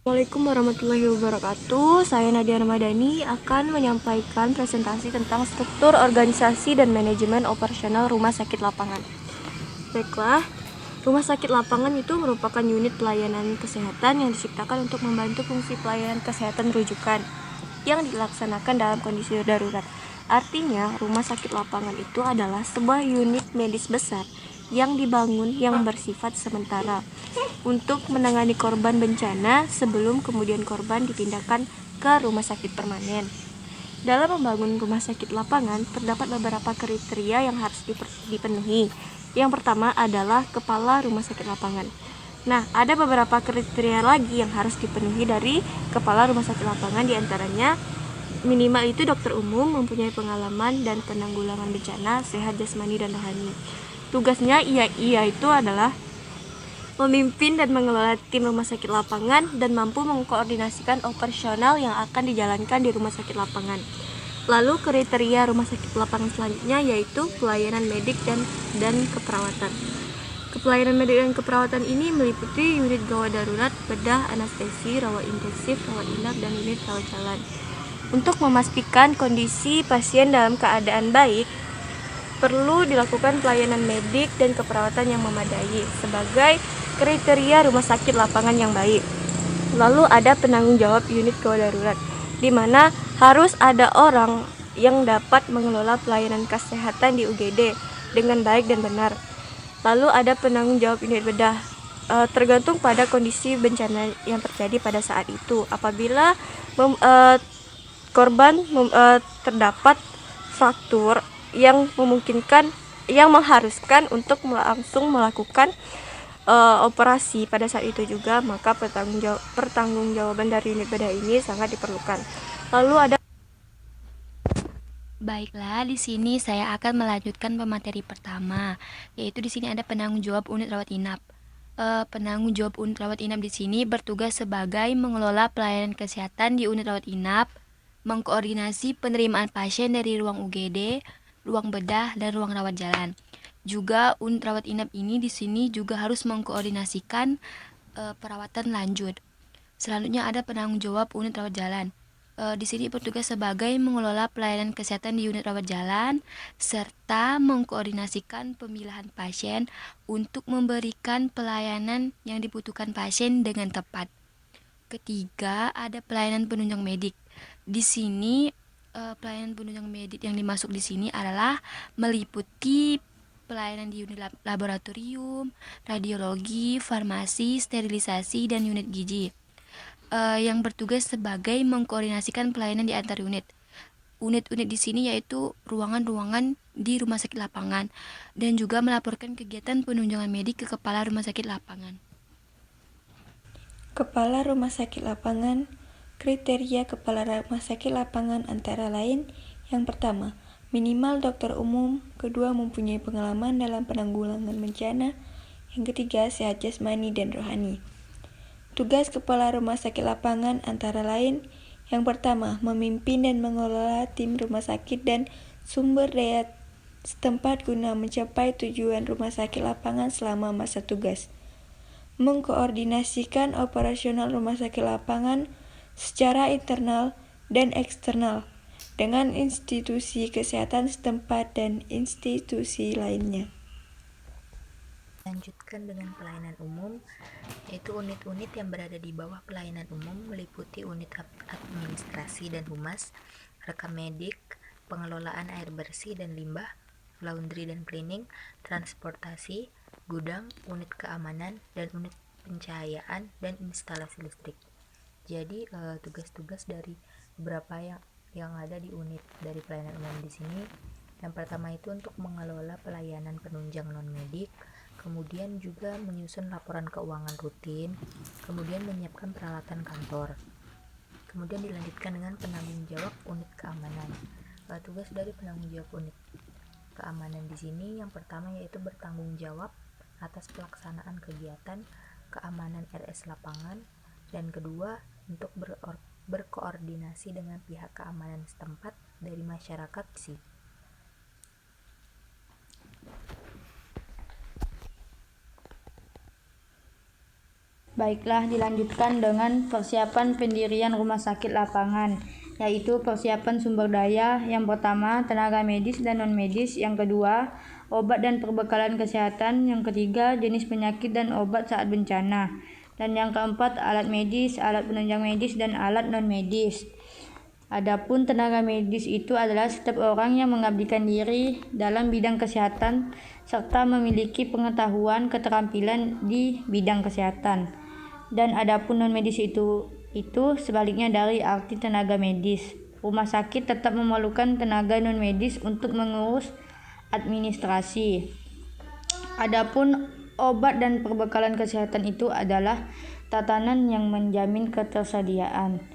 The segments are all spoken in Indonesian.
Assalamualaikum warahmatullahi wabarakatuh. Saya Nadia Ramadhani akan menyampaikan presentasi tentang struktur organisasi dan manajemen operasional rumah sakit lapangan. Baiklah, rumah sakit lapangan itu merupakan unit pelayanan kesehatan yang diciptakan untuk membantu fungsi pelayanan kesehatan rujukan yang dilaksanakan dalam kondisi darurat. Artinya, rumah sakit lapangan itu adalah sebuah unit medis besar yang dibangun yang bersifat sementara untuk menangani korban bencana sebelum kemudian korban dipindahkan ke rumah sakit permanen. Dalam membangun rumah sakit lapangan, terdapat beberapa kriteria yang harus dipenuhi. Yang pertama adalah kepala rumah sakit lapangan. Nah, ada beberapa kriteria lagi yang harus dipenuhi dari kepala rumah sakit lapangan, diantaranya minimal itu dokter umum, mempunyai pengalaman dan penanggulangan bencana, sehat jasmani dan rohani. Tugasnya ia itu adalah memimpin dan mengelola tim rumah sakit lapangan dan mampu mengkoordinasikan operasional yang akan dijalankan di rumah sakit lapangan. Lalu kriteria rumah sakit lapangan selanjutnya yaitu pelayanan medik dan keperawatan. Pelayanan medik dan keperawatan ini meliputi unit gawat darurat, bedah, anestesi, rawat intensif, rawat inap, dan unit rawat jalan. Untuk memastikan kondisi pasien dalam keadaan baik, perlu dilakukan pelayanan medik dan keperawatan yang memadai sebagai kriteria rumah sakit lapangan yang baik. Lalu ada penanggung jawab unit gawat darurat, di mana harus ada orang yang dapat mengelola pelayanan kesehatan di UGD dengan baik dan benar. Lalu ada penanggung jawab unit bedah, tergantung pada kondisi bencana yang terjadi pada saat itu. Apabila korban terdapat fraktur yang memungkinkan, yang mengharuskan untuk langsung melakukan operasi pada saat itu juga, maka pertanggungjawaban dari unit bedah ini sangat diperlukan. Lalu ada Baiklah, di sini saya akan melanjutkan pemateri pertama, yaitu di sini ada penanggung jawab unit rawat inap. Penanggung jawab unit rawat inap di sini bertugas sebagai mengelola pelayanan kesehatan di unit rawat inap, mengkoordinasi penerimaan pasien dari ruang UGD, ruang bedah, dan ruang rawat jalan. Juga unit rawat inap ini di sini juga harus mengkoordinasikan perawatan lanjut. Selanjutnya ada penanggung jawab unit rawat jalan. Di sini bertugas sebagai mengelola pelayanan kesehatan di unit rawat jalan serta mengkoordinasikan pemilihan pasien untuk memberikan pelayanan yang dibutuhkan pasien dengan tepat. Ketiga, ada pelayanan penunjang medik. Di sini pelayanan penunjang medik yang dimasuk di sini adalah meliputi pelayanan di unit laboratorium, radiologi, farmasi, sterilisasi, dan unit gizi. Yang bertugas sebagai mengkoordinasikan pelayanan di antar unit. Unit-unit di sini yaitu ruangan-ruangan di rumah sakit lapangan dan juga melaporkan kegiatan penunjangan medik ke kepala rumah sakit lapangan. Kepala Rumah Sakit Lapangan. Kriteria kepala rumah sakit lapangan antara lain: yang pertama, minimal dokter umum; kedua, mempunyai pengalaman dalam penanggulangan bencana; yang ketiga, sehat jasmani dan rohani. Tugas kepala rumah sakit lapangan antara lain: yang pertama, memimpin dan mengelola tim rumah sakit dan sumber daya setempat guna mencapai tujuan rumah sakit lapangan selama masa tugas. Mengkoordinasikan operasional rumah sakit lapangan secara internal dan eksternal dengan institusi kesehatan setempat dan institusi lainnya. Lanjutkan dengan pelayanan umum, yaitu unit-unit yang berada di bawah pelayanan umum meliputi unit administrasi dan humas, rekam medik, pengelolaan air bersih dan limbah, laundry dan cleaning, transportasi, gudang, unit keamanan, dan unit pencahayaan dan instalasi listrik. Jadi tugas-tugas dari beberapa yang ada di unit dari pelayanan umum di sini, yang pertama itu untuk mengelola pelayanan penunjang non medik, kemudian juga menyusun laporan keuangan rutin, kemudian menyiapkan peralatan kantor, kemudian dilanjutkan dengan penanggung jawab unit keamanan. Tugas dari penanggung jawab unit keamanan di sini yang pertama yaitu bertanggung jawab atas pelaksanaan kegiatan keamanan RS lapangan, dan kedua untuk berkoordinasi dengan pihak keamanan setempat dari masyarakat sih. Baiklah, dilanjutkan dengan persiapan pendirian rumah sakit lapangan, yaitu persiapan sumber daya. Yang pertama, tenaga medis dan non-medis. Yang kedua, obat dan perbekalan kesehatan. Yang ketiga, jenis penyakit dan obat saat bencana. Dan yang keempat, alat medis, alat penunjang medis, dan alat non-medis. Adapun tenaga medis itu adalah setiap orang yang mengabdikan diri dalam bidang kesehatan serta memiliki pengetahuan keterampilan di bidang kesehatan. Dan adapun non-medis itu sebaliknya dari arti tenaga medis. Rumah sakit tetap memerlukan tenaga non-medis untuk mengurus administrasi. Adapun obat dan perbekalan kesehatan itu adalah tatanan yang menjamin ketersediaan.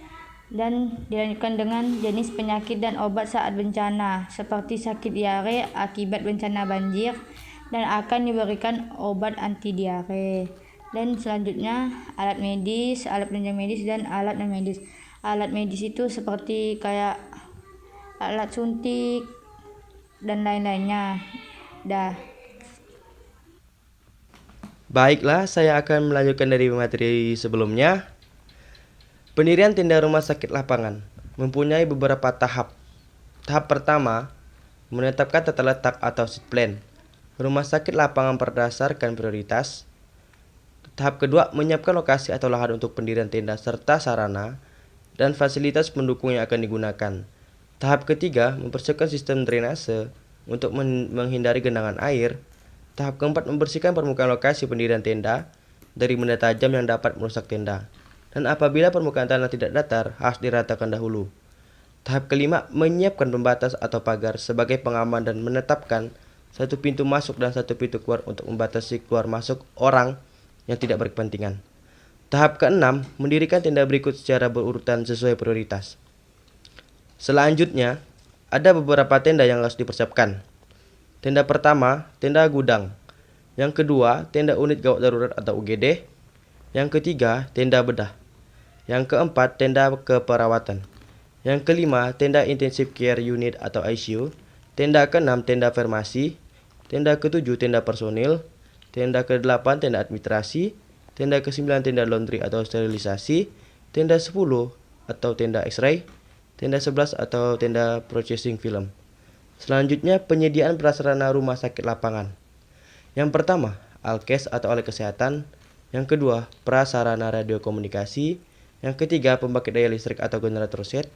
Dan dilanjutkan dengan jenis penyakit dan obat saat bencana, seperti sakit diare akibat bencana banjir, dan akan diberikan obat anti diare. Dan selanjutnya alat medis, alat penunjang medis, dan alat non medis. Alat medis itu seperti kayak alat suntik dan lain-lainnya. Dah. Baiklah, saya akan melanjutkan dari materi sebelumnya. Pendirian tenda rumah sakit lapangan mempunyai beberapa tahap. Tahap pertama, menetapkan tata letak atau site plan rumah sakit lapangan berdasarkan prioritas. Tahap kedua, menyiapkan lokasi atau lahan untuk pendirian tenda serta sarana dan fasilitas pendukung yang akan digunakan. Tahap ketiga, mempersiapkan sistem drainase untuk menghindari genangan air. Tahap keempat, membersihkan permukaan lokasi pendirian tenda dari benda tajam yang dapat merusak tenda. Dan apabila permukaan tanah tidak datar, harus diratakan dahulu. Tahap kelima, menyiapkan pembatas atau pagar sebagai pengaman dan menetapkan satu pintu masuk dan satu pintu keluar untuk membatasi keluar masuk orang yang tidak berkepentingan. Tahap keenam, mendirikan tenda berikut secara berurutan sesuai prioritas. Selanjutnya, ada beberapa tenda yang harus dipersiapkan. Tenda pertama, tenda gudang. Yang kedua, tenda unit gawat darurat atau UGD. Yang ketiga, tenda bedah. Yang keempat, tenda keperawatan. Yang kelima, tenda intensive care unit atau ICU. Tenda keenam, tenda farmasi. Tenda ketujuh, tenda personil. Tenda ke-8, tenda administrasi. Tenda ke-9, tenda laundry atau sterilisasi. Tenda 10 atau tenda X-ray. Tenda 11 atau tenda processing film. Selanjutnya, penyediaan prasarana rumah sakit lapangan. Yang pertama, alkes atau alat kesehatan. Yang kedua, prasarana radiokomunikasi. Yang ketiga, pembangkit daya listrik atau generator set.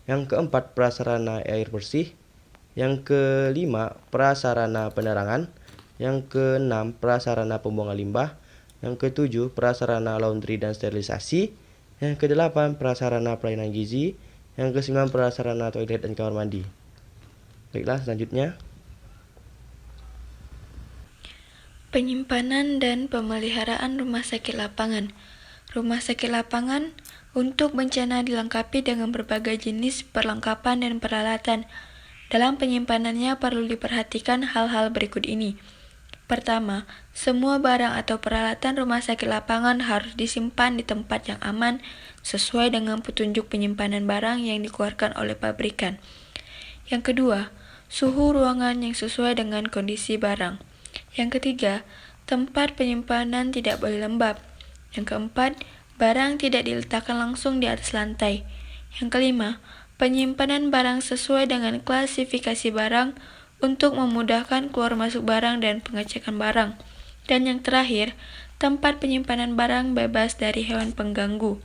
Yang keempat, prasarana air bersih. Yang kelima, prasarana penerangan. Yang keenam, prasarana pembuangan limbah. Yang ketujuh, prasarana laundry dan sterilisasi. Yang kedelapan, prasarana pelayanan gizi. Yang kesembilan, prasarana toilet dan kamar mandi. Baiklah, selanjutnya. Penyimpanan dan pemeliharaan rumah sakit lapangan. Rumah sakit lapangan untuk bencana dilengkapi dengan berbagai jenis perlengkapan dan peralatan. Dalam penyimpanannya perlu diperhatikan hal-hal berikut ini. Pertama, semua barang atau peralatan rumah sakit lapangan harus disimpan di tempat yang aman sesuai dengan petunjuk penyimpanan barang yang dikeluarkan oleh pabrikan. Yang kedua, suhu ruangan yang sesuai dengan kondisi barang. Yang ketiga, tempat penyimpanan tidak boleh lembab. Yang keempat, barang tidak diletakkan langsung di atas lantai. Yang kelima, penyimpanan barang sesuai dengan klasifikasi barang untuk memudahkan keluar masuk barang dan pengecekan barang. Dan yang terakhir, tempat penyimpanan barang bebas dari hewan pengganggu.